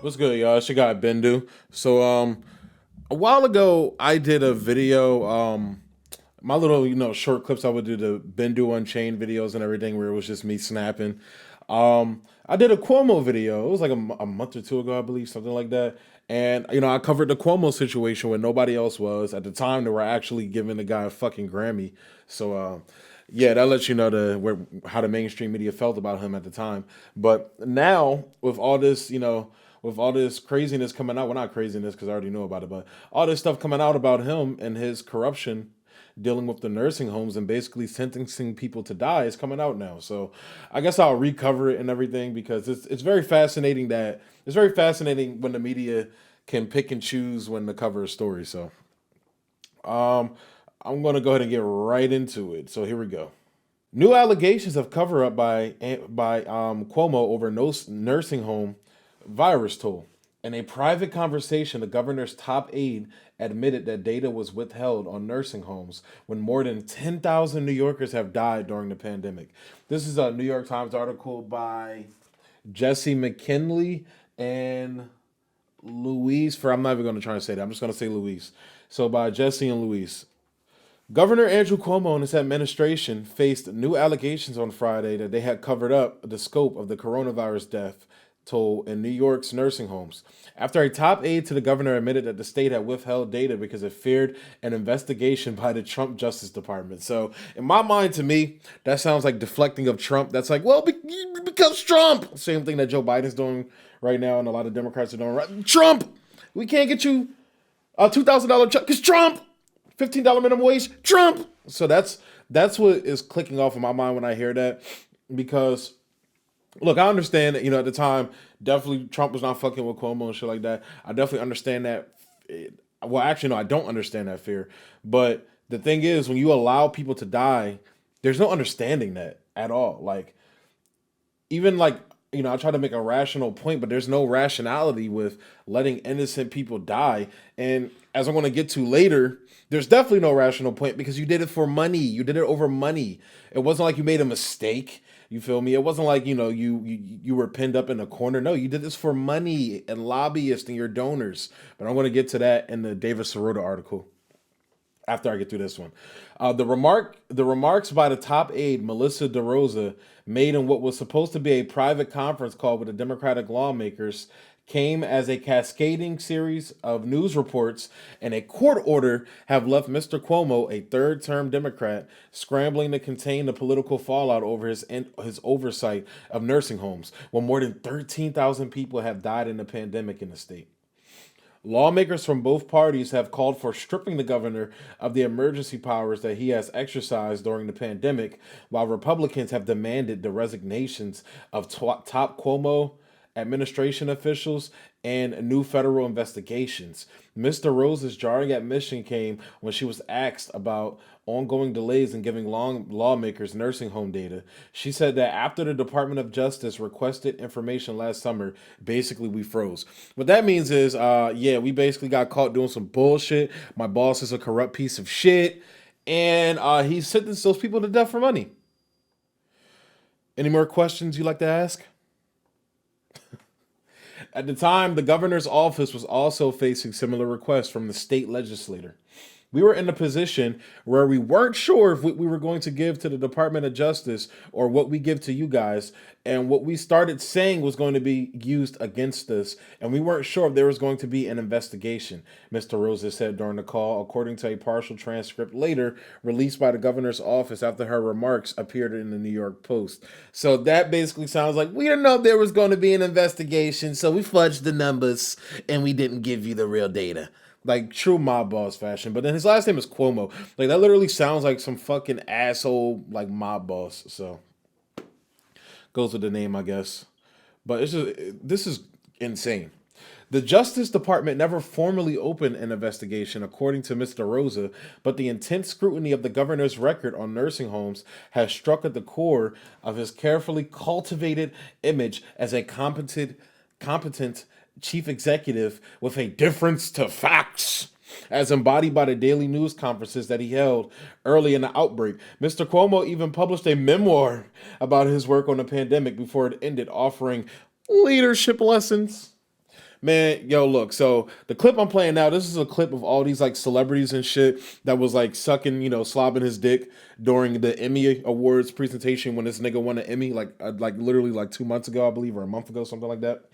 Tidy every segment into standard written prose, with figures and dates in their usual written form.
What's good, y'all? It's your guy Bendu. A while ago, I did a video. My little, short clips I would do the Bendu Unchained videos and everything, where it was just me snapping. I did a Cuomo video. It was like a month or two ago, I believe, something like that. And I covered the Cuomo situation when nobody else was at the time. They were actually giving the guy a fucking Grammy. Yeah, that lets you know how the mainstream media felt about him at the time. But now, with all this craziness coming out, well, not craziness because I already know about it, but all this stuff coming out about him and his corruption dealing with the nursing homes and basically sentencing people to die is coming out now. So I guess I'll recover it and everything because it's very fascinating when the media can pick and choose when to cover a story. Um, I'm going to go ahead and get right into it. So here we go. New allegations of cover up by Cuomo over nursing home virus toll. In a private conversation, the governor's top aide admitted that data was withheld on nursing homes when more than 10,000 New Yorkers have died during the pandemic. This is a New York Times article by Jesse McKinley and Louise. I'm not even going to try to say that. I'm just going to say Louise. So by Jesse and Louise. Governor Andrew Cuomo and his administration faced new allegations on Friday that they had covered up the scope of the coronavirus death toll in New York's nursing homes. After a top aide to the governor admitted that the state had withheld data because it feared an investigation by the Trump Justice Department. So, in my mind, to me, that sounds like deflecting of Trump. That's like, well, because Trump. Same thing that Joe Biden's doing right now and a lot of Democrats are doing. Right. Trump, we can't get you a $2,000 check because Trump. $15 minimum wage, Trump. So that's what is clicking off in my mind when I hear that. Because look, I understand that, at the time, definitely Trump was not fucking with Cuomo and shit like that. I definitely understand that. Well, actually, no, I don't understand that fear. But the thing is, when you allow people to die, there's no understanding that at all. Like, even like, I try to make a rational point, but there's no rationality with letting innocent people die. And as I'm going to get to later, there's definitely no rational point because you did it for money. You did it over money. It wasn't like you made a mistake. You feel me? It wasn't like, you were pinned up in a corner. No, you did this for money and lobbyists and your donors. But I'm going to get to that in the David Sirota article after I get through this one. The remarks by the top aide, Melissa DeRosa, made in what was supposed to be a private conference call with the Democratic lawmakers came as a cascading series of news reports and a court order have left Mr. Cuomo, a third-term Democrat, scrambling to contain the political fallout over his oversight of nursing homes, when more than 13,000 people have died in the pandemic in the state. Lawmakers from both parties have called for stripping the governor of the emergency powers that he has exercised during the pandemic, while Republicans have demanded the resignations of top Cuomo administration officials and new federal investigations. Mr. Rose's jarring admission came when she was asked about ongoing delays in giving lawmakers nursing home data. She said that after the Department of Justice requested information last summer, basically we froze. What that means is, yeah, we basically got caught doing some bullshit. My boss is a corrupt piece of shit, and he sentenced those people to death for money. Any more questions you'd like to ask? At the time, the governor's office was also facing similar requests from the state legislature. We were in a position where we weren't sure if what we were going to give to the Department of Justice or what we give to you guys, and what we started saying was going to be used against us, and we weren't sure if there was going to be an investigation, Mr. Rosa said during the call, according to a partial transcript later released by the governor's office after her remarks appeared in the New York Post. So that basically sounds like we didn't know if there was going to be an investigation, so we fudged the numbers and we didn't give you the real data. Like true mob boss fashion. But then his last name is Cuomo. Like that literally sounds like some fucking asshole like mob boss. So goes with the name, I guess. But this is insane. The Justice Department never formally opened an investigation, according to Mr. Rosa, but the intense scrutiny of the governor's record on nursing homes has struck at the core of his carefully cultivated image as a competent chief executive with a difference to facts, as embodied by the daily news conferences that he held early in the outbreak. Mr. Cuomo even published a memoir about his work on the pandemic before it ended, offering leadership lessons. Man, yo, look. So the clip I'm playing now, this is a clip of all these like celebrities and shit that was like sucking, slobbing his dick during the Emmy Awards presentation when this nigga won an Emmy, like literally like 2 months ago, I believe, or a month ago, something like that.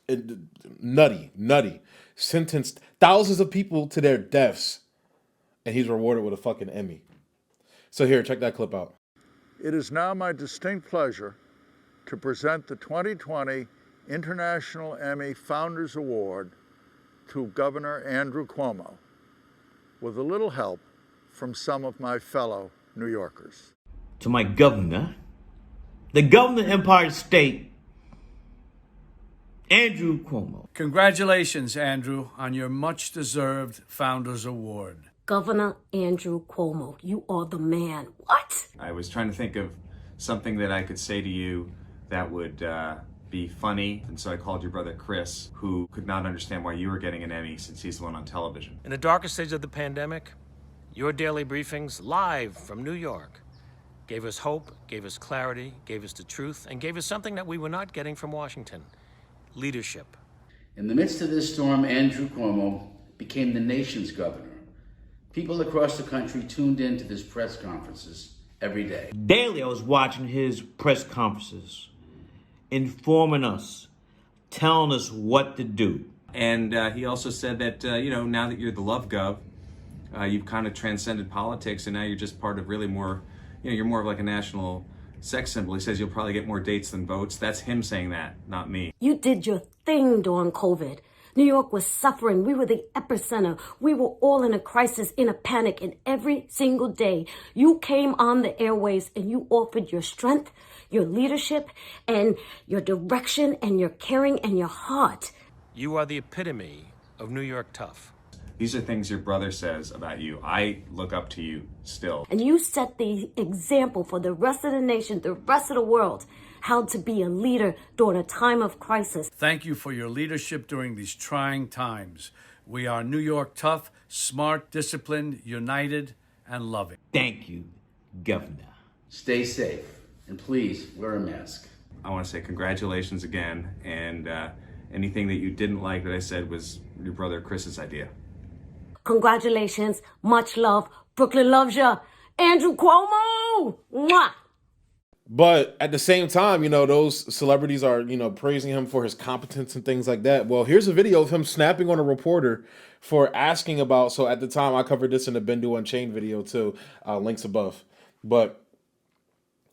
It, nutty. Sentenced thousands of people to their deaths, and he's rewarded with a fucking Emmy. So here, check that clip out. It is now my distinct pleasure to present the 2020 International Emmy Founders Award to Governor Andrew Cuomo, with a little help from some of my fellow New Yorkers. To my governor, the governor of Empire State, Andrew Cuomo. Congratulations, Andrew, on your much-deserved Founders Award. Governor Andrew Cuomo, you are the man. What? I was trying to think of something that I could say to you that would be funny, and so I called your brother Chris, who could not understand why you were getting an Emmy since he's the one on television. In the darkest stage of the pandemic, your daily briefings live from New York gave us hope, gave us clarity, gave us the truth, and gave us something that we were not getting from Washington: leadership. In the midst of this storm, Andrew Cuomo became the nation's governor. People across the country tuned in to his press conferences every day. Daily, I was watching his press conferences, informing us, telling us what to do. And he also said that, now that you're the love gov, you've kind of transcended politics, and now you're just part of really more, you're more of like a national sex symbol. He says you'll probably get more dates than votes. That's him saying that, not me. You did your thing during COVID. New York was suffering. We were the epicenter. We were all in a crisis, in a panic, and every single day you came on the airwaves and you offered your strength, your leadership, and your direction, and your caring, and your heart. You are the epitome of New York tough. These are things your brother says about you. I look up to you still. And you set the example for the rest of the nation, the rest of the world, how to be a leader during a time of crisis. Thank you for your leadership during these trying times. We are New York tough, smart, disciplined, united, and loving. Thank you, Governor. Stay safe, and please wear a mask. I want to say congratulations again, and anything that you didn't like that I said was your brother Chris's idea. Congratulations, much love. Brooklyn loves ya. Andrew Cuomo! Mwah! But at the same time, those celebrities are, praising him for his competence and things like that. Well, here's a video of him snapping on a reporter for asking about, so at the time I covered this in the Bendu Unchained video too, links above. But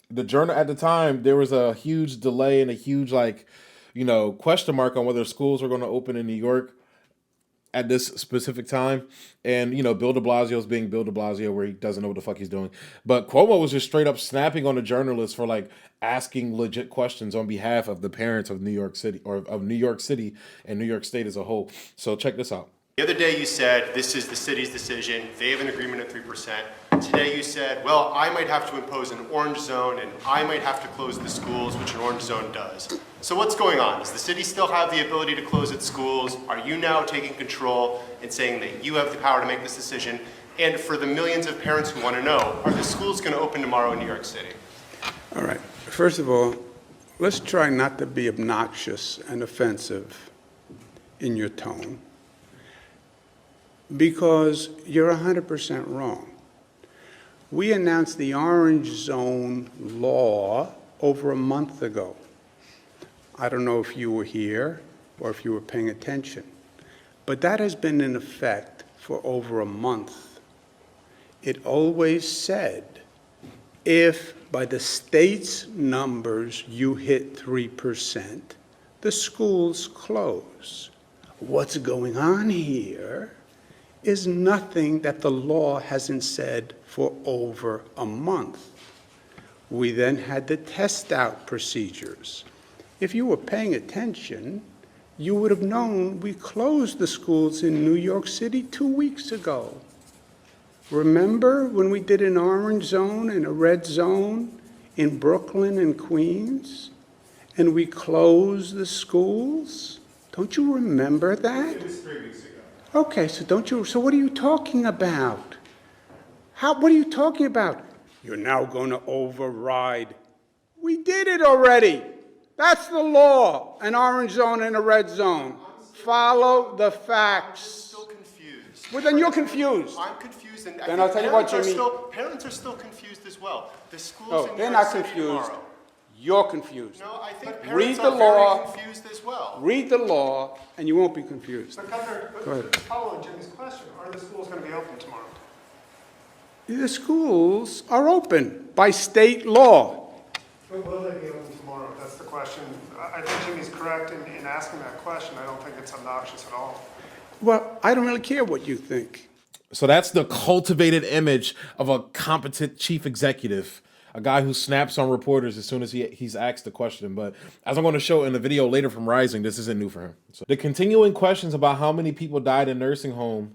the journal at the time, there was a huge delay and a huge question mark on whether schools were going to open in New York at this specific time. And, Bill de Blasio's being Bill de Blasio, where he doesn't know what the fuck he's doing. But Cuomo was just straight up snapping on the journalists for asking legit questions on behalf of the parents of New York City, or of New York City and New York State as a whole. So check this out. The other day you said, this is the city's decision. They have an agreement at 3%. Today you said, well, I might have to impose an orange zone and I might have to close the schools, which an orange zone does. So what's going on? Does the city still have the ability to close its schools? Are you now taking control and saying that you have the power to make this decision? And for the millions of parents who want to know, are the schools going to open tomorrow in New York City? All right. First of all, let's try not to be obnoxious and offensive in your tone, because you're 100% wrong. We announced the orange zone law over a month ago. I don't know if you were here or if you were paying attention, but that has been in effect for over a month. It always said, if by the state's numbers you hit 3%, the schools close. What's going on here is nothing that the law hasn't said for over a month. We then had the test out procedures. If you were paying attention, you would have known we closed the schools in New York City 2 weeks ago. Remember when we did an orange zone and a red zone in Brooklyn and Queens, and we closed the schools? Don't you remember that? It was 3 weeks ago. Okay, so what are you talking about? What are you talking about? You're now going to override. We did it already. That's the law, an orange zone and a red zone. Follow the facts. Still confused. Well, then you're confused. I'm confused, and Then I'll tell you what, Jimmy. Parents are still confused as well. The schools No, in New they're York not City confused. tomorrow. You're confused. No, I think Read parents the are law. very confused as well. Read the law, and you won't be confused. But Governor, Go ahead. following Jimmy's question, are the schools going to be open tomorrow? The schools are open by state law. But will they be open tomorrow? That's the question. I think Jimmy's correct in asking that question. I don't think it's obnoxious at all. Well, I don't really care what you think. So that's the cultivated image of a competent chief executive, a guy who snaps on reporters as soon as he's asked a question. But as I'm going to show in the video later from Rising, this isn't new for him. So the continuing questions about how many people died in nursing homes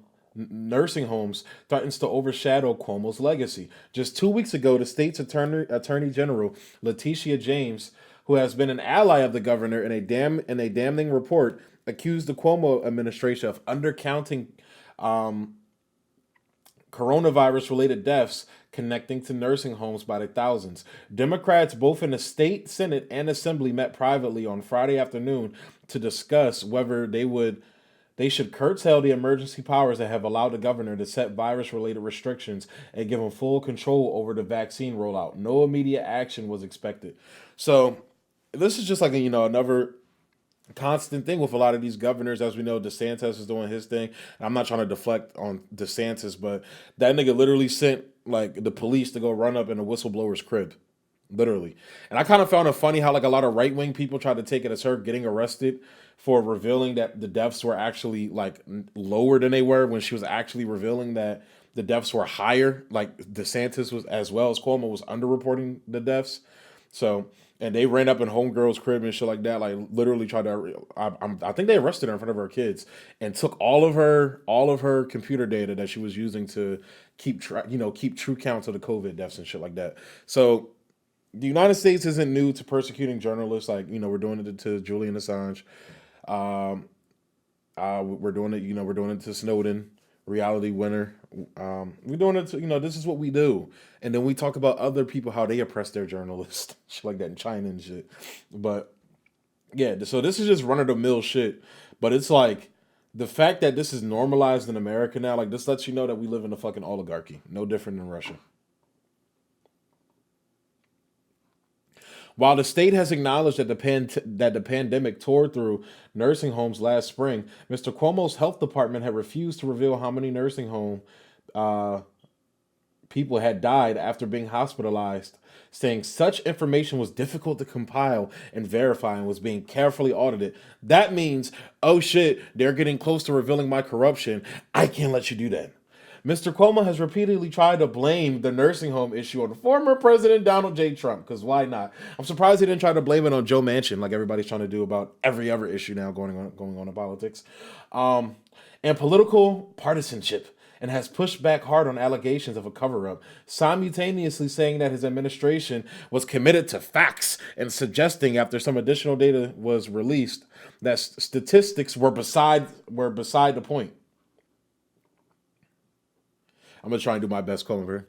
threatens to overshadow Cuomo's legacy. Just 2 weeks ago, the state's attorney general, Letitia James, who has been an ally of the governor in a damning report, accused the Cuomo administration of undercounting coronavirus-related deaths connecting to nursing homes by the thousands. Democrats, both in the state Senate and Assembly, met privately on Friday afternoon to discuss whether they should curtail the emergency powers that have allowed the governor to set virus-related restrictions and give him full control over the vaccine rollout. No immediate action was expected. So this is just like another constant thing with a lot of these governors. As we know, DeSantis is doing his thing. I'm not trying to deflect on DeSantis, but that nigga literally sent like the police to go run up in a whistleblower's crib. Literally. And I kind of found it funny how like a lot of right-wing people tried to take it as her getting arrested for revealing that the deaths were actually like lower than they were, when she was actually revealing that the deaths were higher. Like DeSantis was, as well as Cuomo, was underreporting the deaths. So, and they ran up in homegirl's crib and shit like that. Like literally tried to. I think they arrested her in front of her kids and took all of her computer data that she was using to keep true counts of the COVID deaths and shit like that. So the United States isn't new to persecuting journalists. Like we're doing it to Julian Assange. We're doing it. We're doing it to Snowden, reality winner. We're doing it to, this is what we do. And then we talk about other people, how they oppress their journalists, shit like that in China and shit. But yeah, so this is just run of the mill shit. But it's like the fact that this is normalized in America now, like this lets you know that we live in a fucking oligarchy, no different than Russia. While the state has acknowledged that the pandemic tore through nursing homes last spring, Mr. Cuomo's health department had refused to reveal how many nursing home people had died after being hospitalized, saying such information was difficult to compile and verify and was being carefully audited. That means, oh shit, they're getting close to revealing my corruption. I can't let you do that. Mr. Cuomo has repeatedly tried to blame the nursing home issue on former President Donald J. Trump, because why not? I'm surprised he didn't try to blame it on Joe Manchin, like everybody's trying to do about every other issue now going on in politics. And political partisanship, and has pushed back hard on allegations of a cover-up, simultaneously saying that his administration was committed to facts and suggesting, after some additional data was released, that statistics were beside the point. I'm going to try and do my best Cuomo here.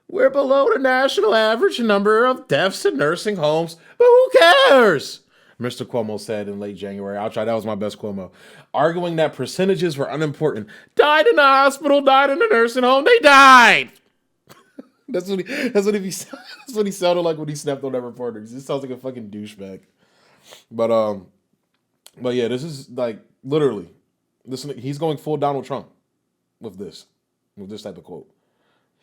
We're below the national average number of deaths in nursing homes, but who cares? Mr. Cuomo said in late January. I'll try. That was my best Cuomo. Arguing that percentages were unimportant. Died in the hospital, died in the nursing home. They died. That's what he sounded like when he snapped on that reporter. He sounds like a fucking douchebag. But yeah, this is like literally, he's going full Donald Trump with this type of quote.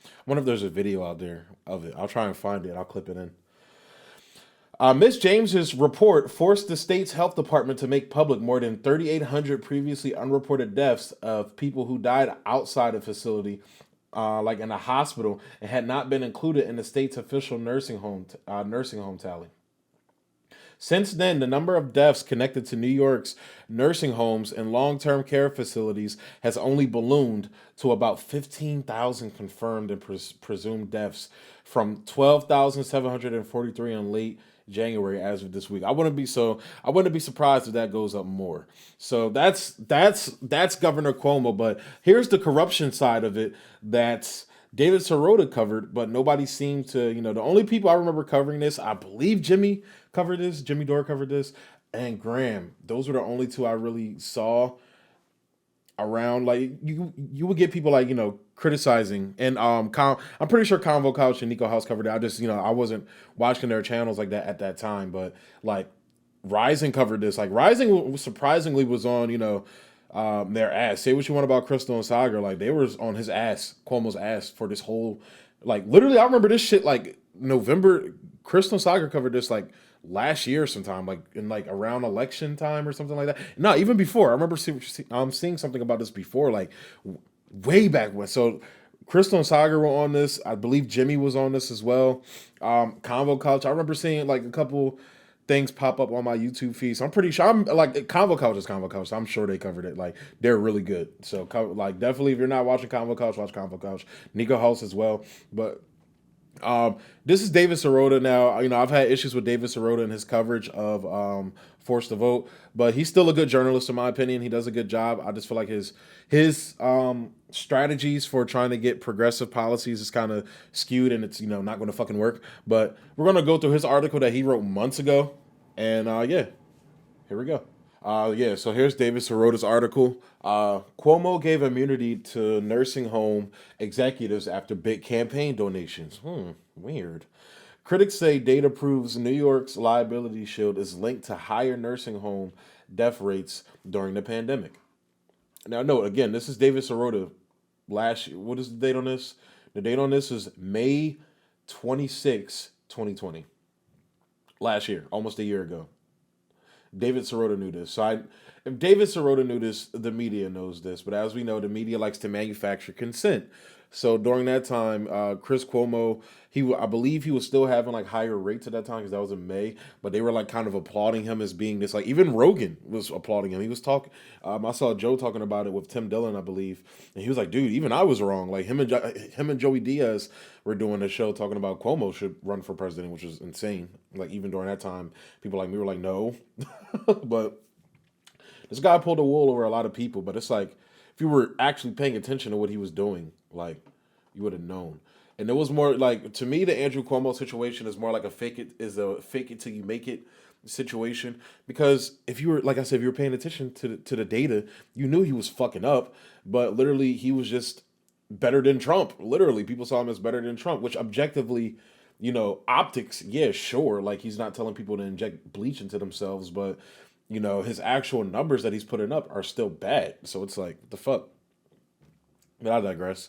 I wonder if there's a video out there of it. I'll try and find it. I'll clip it in. Ms. James's report forced the state's health department to make public more than 3,800 previously unreported deaths of people who died outside a facility, like in a hospital, and had not been included in the state's official nursing home tally. Since then, the number of deaths connected to New York's nursing homes and long-term care facilities has only ballooned to about 15,000 confirmed and presumed deaths, from 12,743 in late January as of this week. I wouldn't be surprised if that goes up more. So that's Governor Cuomo. But here's the corruption side of it. That's David Sirota covered, but nobody seemed to, the only people I remember covering this, I believe Jimmy covered this, Jimmy Dore covered this, and Graham. Those were the only two I really saw around. Like you would get people like, criticizing, and I'm pretty sure Convo Couch and Nico House covered it. I just, I wasn't watching their channels like that at that time, but like Rising covered this. Like Rising surprisingly was on, their ass. Say what you want about Crystal and Sagar, like they were on his ass, Cuomo's ass for this whole, like literally. I remember this shit like November. Crystal and Sagar covered this like last year sometime, like in like around election time or something like that. No, even before. I remember seeing something about this before, like way back when. So Crystal and Sagar were on this. I believe Jimmy was on this as well. Convo Couch. I remember seeing like a couple things pop up on my YouTube feed. So I'm pretty sure I'm like Convo Couch is Convo Couch. So I'm sure they covered it. Like they're really good. So like definitely if you're not watching Convo Couch, watch Convo Couch. Nico House as well. But this is David Sirota now. I've had issues with David Sirota and his coverage of Forced to Vote, but he's still a good journalist in my opinion. He does a good job. I just feel like his strategies for trying to get progressive policies is kind of skewed, and it's not going to fucking work. But we're going to go through his article that he wrote months ago, and yeah, here we go. So here's David Sirota's article. Cuomo gave immunity to nursing home executives after big campaign donations. Weird. Critics say data proves New York's liability shield is linked to higher nursing home death rates during the pandemic. Now, note again, this is David Sirota last year. What is the date on this? The date on this is May 26, 2020. Last year, almost a year ago. David Sirota knew this. If David Sirota knew this, the media knows this. But as we know, the media likes to manufacture consent. So during that time, Chris Cuomo, I believe he was still having like higher rates at that time because that was in May. But they were like kind of applauding him as being this, like even Rogan was applauding him. He was talking. I saw Joe talking about it with Tim Dillon, I believe, and he was like, "Dude, even I was wrong." Like him and Joey Diaz were doing a show talking about Cuomo should run for president, which is insane. Like even during that time, people like me were like, "No," but this guy pulled the wool over a lot of people. But it's like if you were actually paying attention to what he was doing, like you would have known. And it was more like, to me, the Andrew Cuomo situation is more like a fake it till you make it situation. Because if you were, like I said, if you were paying attention to the data, you knew he was fucking up. But literally, he was just better than Trump. Literally, people saw him as better than Trump, which objectively, optics, yeah, sure. Like he's not telling people to inject bleach into themselves, but his actual numbers that he's putting up are still bad. So it's like, what the fuck? But I digress.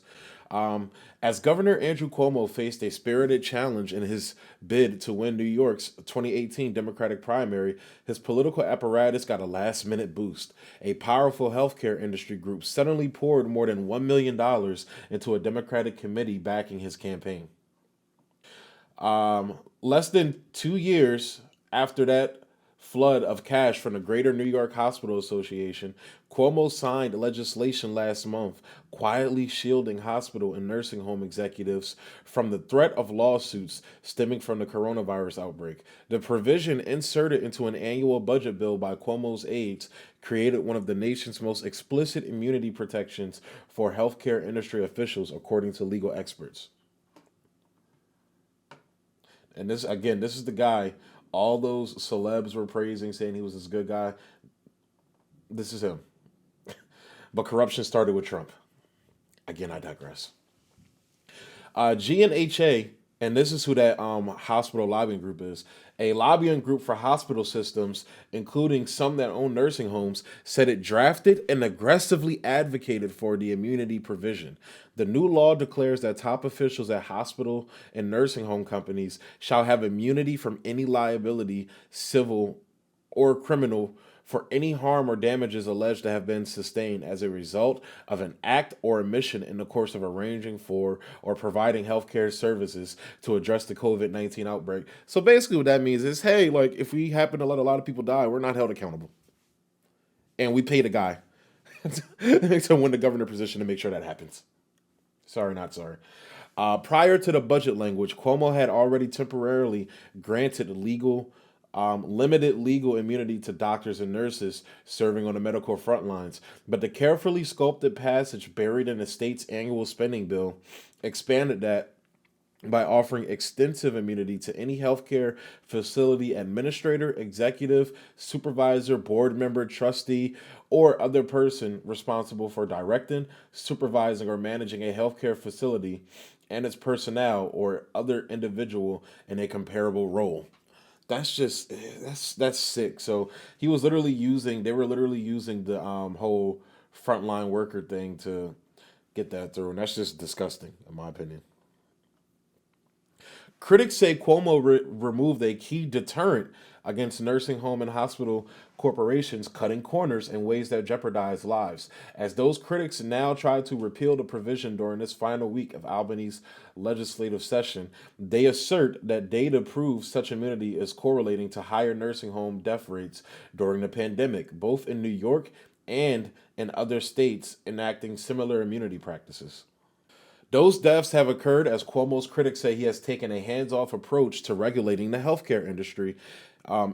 As Governor Andrew Cuomo faced a spirited challenge in his bid to win New York's 2018 Democratic primary, his political apparatus got a last-minute boost. A powerful healthcare industry group suddenly poured more than $1 million into a Democratic committee backing his campaign. Less than 2 years after that flood of cash from the Greater New York Hospital Association, Cuomo signed legislation last month quietly shielding hospital and nursing home executives from the threat of lawsuits stemming from the coronavirus outbreak. The provision, inserted into an annual budget bill by Cuomo's aides, created one of the nation's most explicit immunity protections for healthcare industry officials, according to legal experts. And this is the guy all those celebs were praising, saying he was this good guy. This is him. But corruption started with Trump. Again, I digress. GNHA, and this is who that hospital lobbying group is, a lobbying group for hospital systems, including some that own nursing homes, said it drafted and aggressively advocated for the immunity provision. The new law declares that top officials at hospital and nursing home companies shall have immunity from any liability, civil or criminal, for any harm or damages alleged to have been sustained as a result of an act or omission in the course of arranging for or providing healthcare services to address the COVID-19 outbreak. So basically what that means is, hey, like if we happen to let a lot of people die, we're not held accountable. And we pay the guy to win the governor position to make sure that happens. Sorry, not sorry. Prior to the budget language, Cuomo had already temporarily granted legal limited legal immunity to doctors and nurses serving on the medical front lines. But the carefully sculpted passage buried in the state's annual spending bill expanded that by offering extensive immunity to any healthcare facility administrator, executive, supervisor, board member, trustee, or other person responsible for directing, supervising, or managing a healthcare facility and its personnel or other individual in a comparable role. That's just that's sick. So he was literally using they were literally using the whole frontline worker thing to get that through, and that's just disgusting in my opinion. Critics say Cuomo removed a key deterrent against nursing home and hospital corporations cutting corners in ways that jeopardize lives. As those critics now try to repeal the provision during this final week of Albany's legislative session, they assert that data proves such immunity is correlating to higher nursing home death rates during the pandemic, both in New York and in other states enacting similar immunity practices. Those deaths have occurred as Cuomo's critics say he has taken a hands off approach to regulating the healthcare industry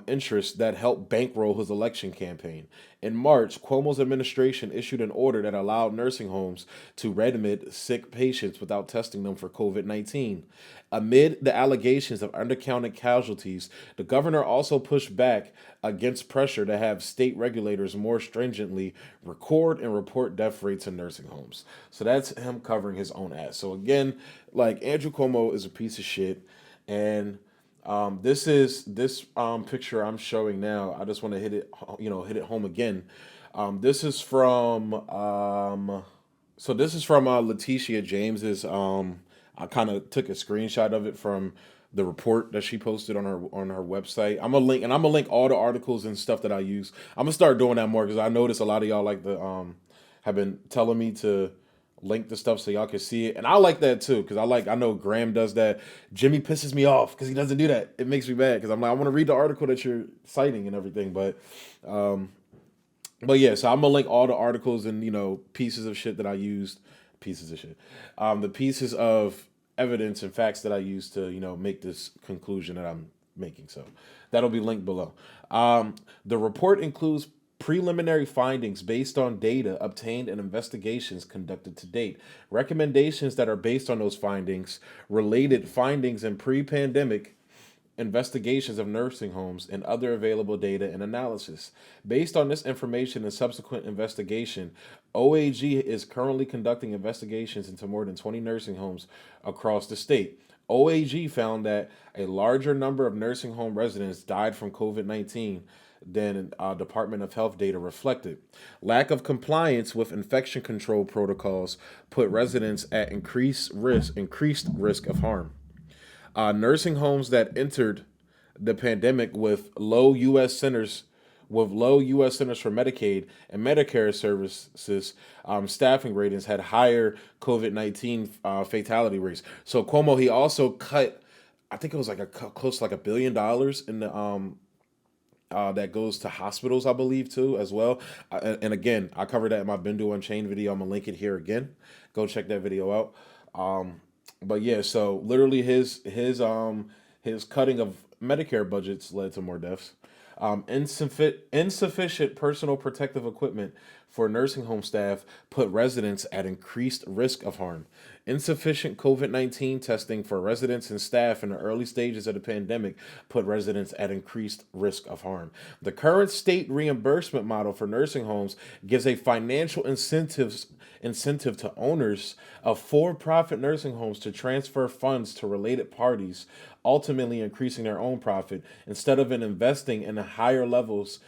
interests that helped bankroll his election campaign. In March, Cuomo's administration issued an order that allowed nursing homes to readmit sick patients without testing them for COVID 19. Amid the allegations of undercounted casualties, the governor also pushed back against pressure to have state regulators more stringently record and report death rates in nursing homes. So that's him covering his own ass. So again, like Andrew Cuomo is a piece of shit, and this picture I'm showing now. I just want to hit it home again. This is from Letitia James's. I kind of took a screenshot of it from the report that she posted on her website. I'm gonna link all the articles and stuff that I use. I'm gonna start doing that more because I notice a lot of y'all like the have been telling me to link the stuff so y'all can see it, and I like that too because I know Graham does that. Jimmy pisses me off because he doesn't do that. It makes me mad because I'm like, I want to read the article that you're citing and everything, but yeah. So I'm gonna link all the articles and pieces of shit that I used, pieces of shit, the pieces of evidence and facts that I used to make this conclusion that I'm making. So that'll be linked below. The report includes preliminary findings based on data obtained in investigations conducted to date, recommendations that are based on those findings, related findings in pre-pandemic investigations of nursing homes, and other available data and analysis. Based on this information and subsequent investigation, OAG is currently conducting investigations into more than 20 nursing homes across the state. OAG found that a larger number of nursing home residents died from COVID 19 than Department of Health data reflected. Lack of compliance with infection control protocols put residents at increased risk of harm. Nursing homes that entered the pandemic with low U.S. centers for Medicaid and Medicare services staffing ratings had higher COVID-19 fatality rates. So Cuomo, he also cut, I think it was like close to like $1 billion in the that goes to hospitals, I believe, too, as well. And again, I covered that in my Bendu Unchained video. I'm gonna link it here again. Go check that video out. But yeah, so literally his cutting of Medicare budgets led to more deaths. Insufficient personal protective equipment for nursing home staff put residents at increased risk of harm. Insufficient COVID-19 testing for residents and staff in the early stages of the pandemic put residents at increased risk of harm. The current state reimbursement model for nursing homes gives a financial incentive to owners of for-profit nursing homes to transfer funds to related parties, ultimately increasing their own profit instead of investing in higher levels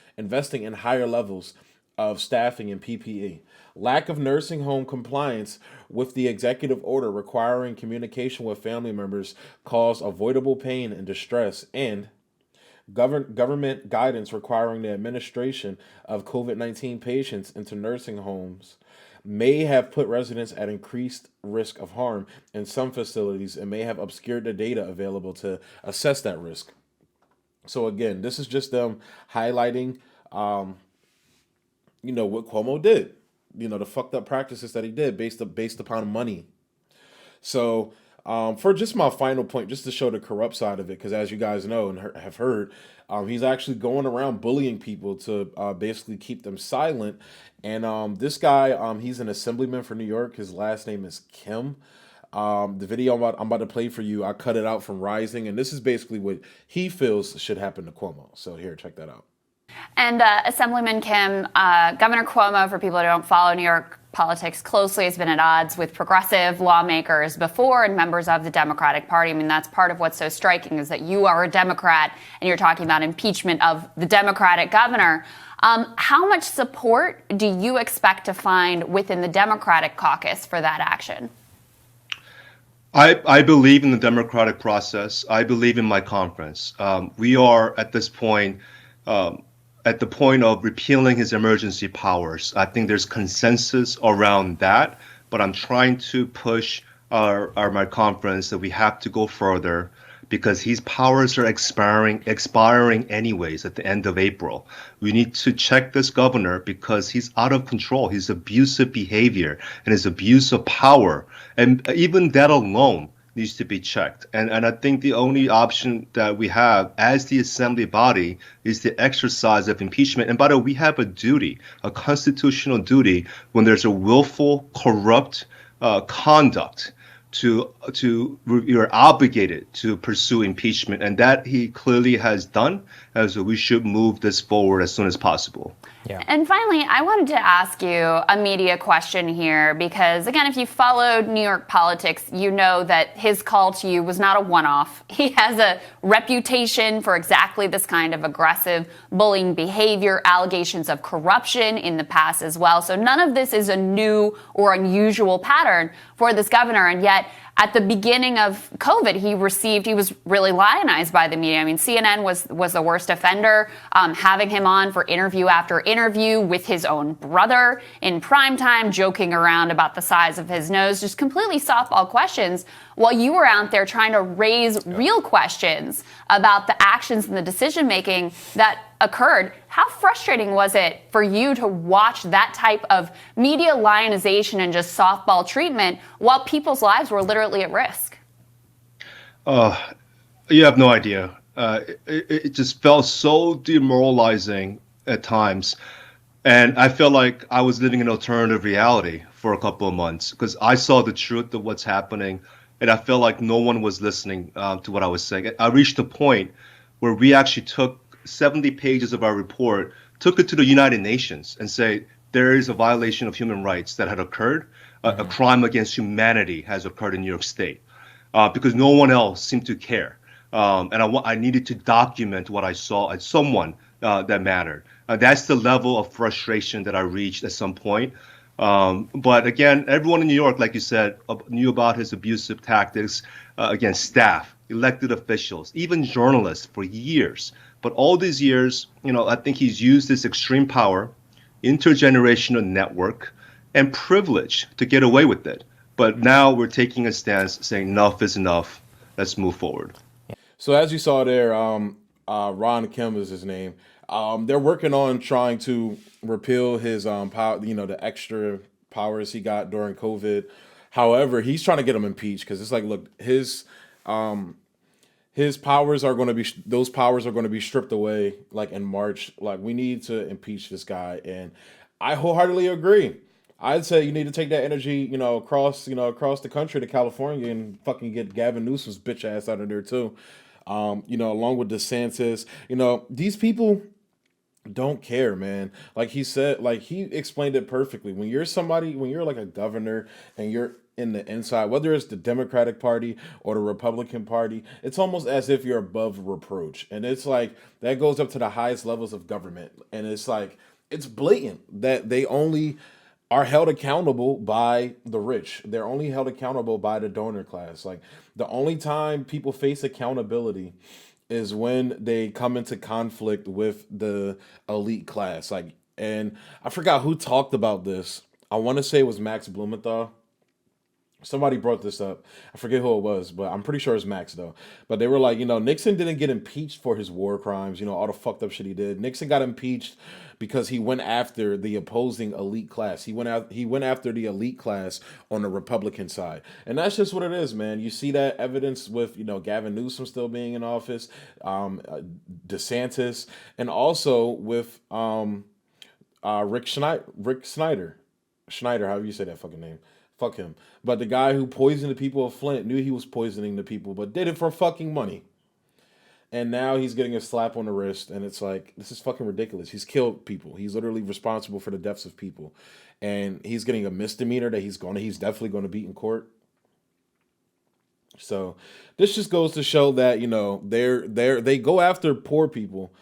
of staffing and PPE. Lack of nursing home compliance with the executive order requiring communication with family members caused avoidable pain and distress, and government guidance requiring the administration of COVID-19 patients into nursing homes may have put residents at increased risk of harm in some facilities and may have obscured the data available to assess that risk. So again, this is just them highlighting, what Cuomo did, the fucked up practices that he did based upon money. So For just my final point, just to show the corrupt side of it, because as you guys know and have heard, he's actually going around bullying people to basically keep them silent. And this guy, he's an assemblyman for New York. His last name is Kim. The video I'm about to play for you, I cut it out from Rising, and this is basically what he feels should happen to Cuomo. So here, check that out. And Assemblyman Kim, Governor Cuomo, for people who don't follow New York politics closely, has been at odds with progressive lawmakers before and members of the Democratic Party. I mean, that's part of what's so striking is that you are a Democrat and you're talking about impeachment of the Democratic governor. How much support do you expect to find within the Democratic caucus for that action? I believe in the democratic process. I believe in my conference. We are at this point at the point of repealing his emergency powers. I think there's consensus around that, but I'm trying to push my conference that we have to go further because his powers are expiring anyways at the end of April. We need to check this governor because he's out of control. His abusive behavior and his abuse of power, and even that alone needs to be checked. And I think the only option that we have as the assembly body is the exercise of impeachment. And by the way, we have a duty, a constitutional duty, when there's a willful, corrupt conduct you're obligated to pursue impeachment, and that he clearly has done. And so we should move this forward as soon as possible. Yeah. And finally, I wanted to ask you a media question here because, again, if you followed New York politics, you know that his call to you was not a one-off. He has a reputation for exactly this kind of aggressive bullying behavior, allegations of corruption in the past as well. So none of this is a new or unusual pattern for this governor, and yet at the beginning of COVID, he was really lionized by the media. I mean, CNN was the worst offender, having him on for interview after interview with his own brother in primetime, joking around about the size of his nose, just completely softball questions, while you were out there trying to raise real questions about the actions and the decision-making that occurred. How frustrating was it for you to watch that type of media lionization and just softball treatment while people's lives were literally at risk? You have no idea. It just felt so demoralizing at times. And I felt like I was living an alternative reality for a couple of months because I saw the truth of what's happening. And I felt like no one was listening to what I was saying. I reached a point where we actually took 70 pages of our report, took it to the United Nations and say there is a violation of human rights that had occurred. A crime against humanity has occurred in New York State because no one else seemed to care. And I needed to document what I saw as someone that mattered. That's the level of frustration that I reached at some point. But again, everyone in New York, like you said, knew about his abusive tactics against staff, elected officials, even journalists for years. But all these years, I think he's used this extreme power, intergenerational network, and privilege to get away with it. But now we're taking a stance saying enough is enough. Let's move forward. So as you saw there, Ron Kim is his name. They're working on trying to repeal his power, the extra powers he got during COVID. However, he's trying to get him impeached because it's like, look, his powers are going to be those powers are going to be stripped away like in March. Like we need to impeach this guy, and I wholeheartely agree. I'd say you need to take that energy, across the country to California and fucking get Gavin Newsom's bitch ass out of there too. Along with DeSantis, these people don't care, man. Like he said, like he explained it perfectly. When you're like a governor and you're in the inside, whether it's the Democratic Party or the Republican Party, it's almost as if you're above reproach. And it's like that goes up to the highest levels of government. And it's like it's blatant that they only are held accountable by the rich. They're only held accountable by the donor class. Like the only time people face accountability is when they come into conflict with the elite class. Like, and I forgot who talked about this. I want to say it was Max Blumenthal. Somebody brought this up. I forget who it was, but I'm pretty sure it's Max though. But they were like, Nixon didn't get impeached for his war crimes, all the fucked up shit he did. Nixon got impeached because he went after the opposing elite class. He went after the elite class on the Republican side. And that's just what it is, man. You see that evidence with, Gavin Newsom still being in office, DeSantis, and also with Rick Snyder. Schneider, however you say that fucking name. Fuck him. But the guy who poisoned the people of Flint knew he was poisoning the people, but did it for fucking money. And now he's getting a slap on the wrist, and it's like, this is fucking ridiculous. He's killed people. He's literally responsible for the deaths of people. And he's getting a misdemeanor that he's definitely going to beat in court. So this just goes to show that, they go after poor people,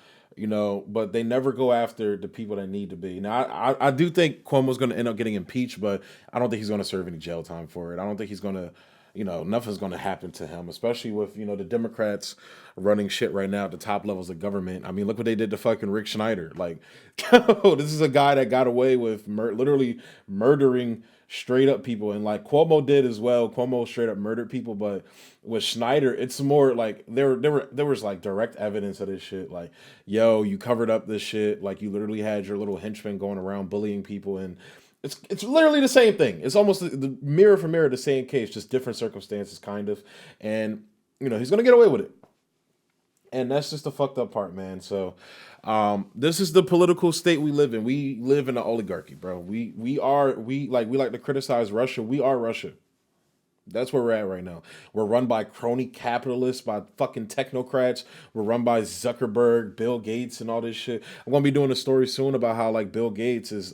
but they never go after the people that need to be. Now, I do think Cuomo's going to end up getting impeached, but I don't think he's going to serve any jail time for it. I don't think he's going to, nothing's going to happen to him, especially with, the Democrats running shit right now at the top levels of government. I mean, look what they did to fucking Rick Schneider. Like, this is a guy that got away with literally murdering straight up people, and like Cuomo did as well. Cuomo straight up murdered people, but with Schneider, it's more like there was like direct evidence of this shit. Like, yo, you covered up this shit. Like, you literally had your little henchmen going around bullying people, and it's literally the same thing. It's almost the mirror for mirror, the same case, just different circumstances, kind of. And he's gonna get away with it. And that's just the fucked up part, man. So this is the political state we live in. We live in an oligarchy, bro. We like to criticize Russia. We are Russia. That's where we're at right now. We're run by crony capitalists, by fucking technocrats. We're run by Zuckerberg, Bill Gates, and all this shit. I'm gonna be doing a story soon about how like Bill Gates is,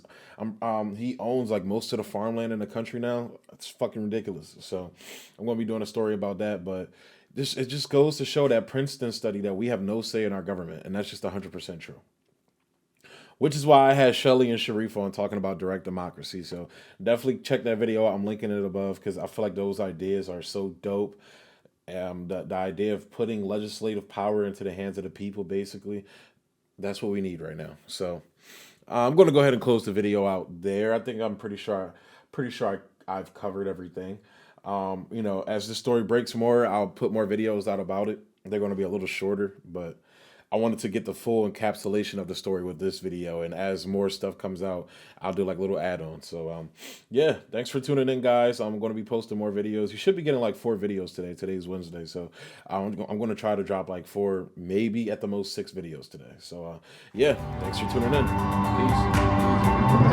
he owns like most of the farmland in the country now. It's fucking ridiculous. So I'm gonna be doing a story about that, but. It just goes to show that Princeton study that we have no say in our government, and that's just 100% true. Which is why I had Shelly and Sharif on talking about direct democracy. So definitely check that video out. I'm linking it above because I feel like those ideas are so dope. The idea of putting legislative power into the hands of the people, basically, that's what we need right now. So I'm going to go ahead and close the video out there. I think I'm pretty sure I've covered everything. As the story breaks more, I'll put more videos out about it. They're going to be a little shorter, but I wanted to get the full encapsulation of the story with this video. And as more stuff comes out, I'll do like little add-ons. So, yeah, thanks for tuning in, guys. I'm going to be posting more videos. You should be getting like 4 videos today. Today's Wednesday. So I'm going to try to drop like 4, maybe at the most 6 videos today. So, yeah, thanks for tuning in. Peace.